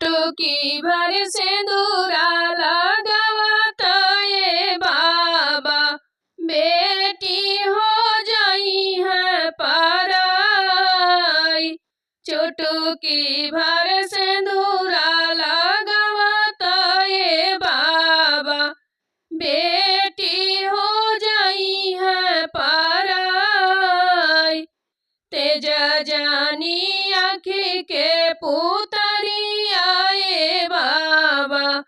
चुटकी भर सिंदूरा लगावत ये बाबा, बेटी हो जाई है पराई। चुटकी भर सिंदूरा लगावत ये बाबा, बेटी हो जाई है पराई। तेज जानी आँखी के पुतरिया ये बाबा,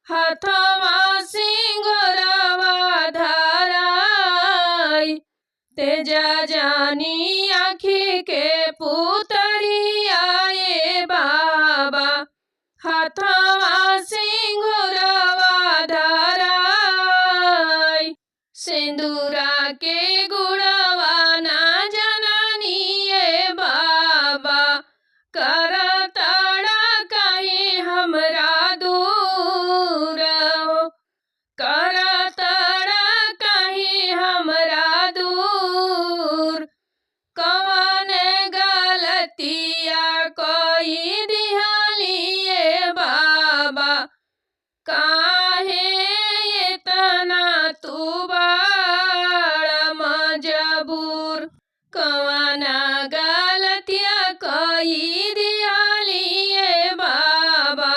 हाथवा सिंगरवा धराई। तेज जानी आँखी के पुतरिया ये बाबा, हाथवा सिंगरवा धराई। सिंदूरा के गुड़वा ना जननी ये बाबा, करतड़ा कहीं हमरा दूर हो, करतड़ा कहीं हमरा दूर। कौन गलतिया कोई दिहाली ये बाबा, काहे इतना तू बड़ा मजबूर। कौन गलतिया कोई दिहाली ये बाबा,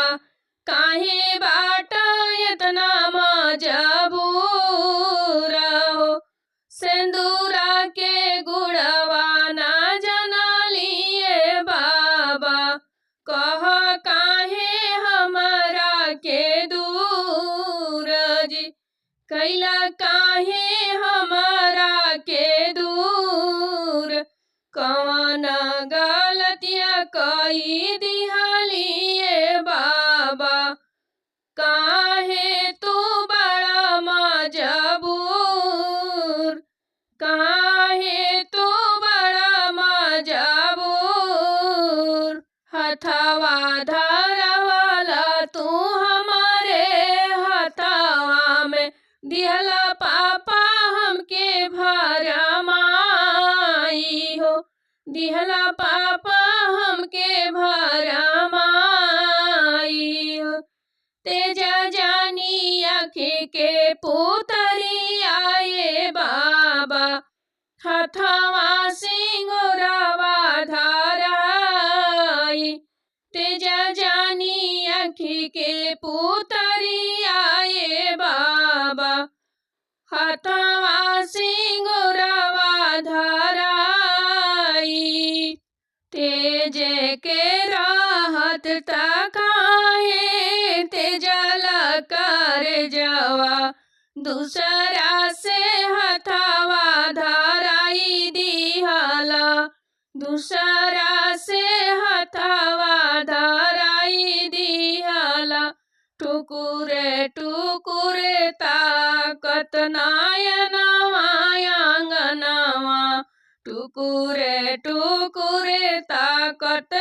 काहे बाटा इतना मजबूर हो। सिंदूरा के गुड़वा ना जनली ये बाबा, कह काहे हमरा के दूर जी, कैला काहे हमरा के दूर। कौन गलतिया कई दिहाली ये बाबा, काहे तू बड़ा मजबूर, काहे तू बड़ा मजबूर। हथवा धरवाला तू हमारे हथवा में, दिहला पापा हमके भरमाई हो, दिहला पापा हमके भरमाई हो। तेज जानी आँखी के पुतरिया ये बाबा, हथवा सिंगरवा धराई। तेज जानी आँखी के पुतरिया ये बाबा, हथवा सिंगरवा धराई। तेज के राहत तकाहे तेजल कर जवा, दूसरा से हथवा धराई दिहला, दूसरा से हथवा धराई दिहला। टुकुरे टुकुरे ताकत नयनवा आंगनवा, टुकुरे टुकुरे ताकत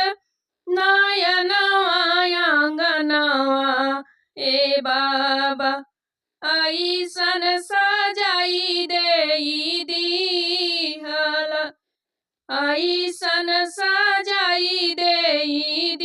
नयनवा आंगनवा। ए बाबा ऐसन सजाई देई दिहला, ऐसन सजाई देई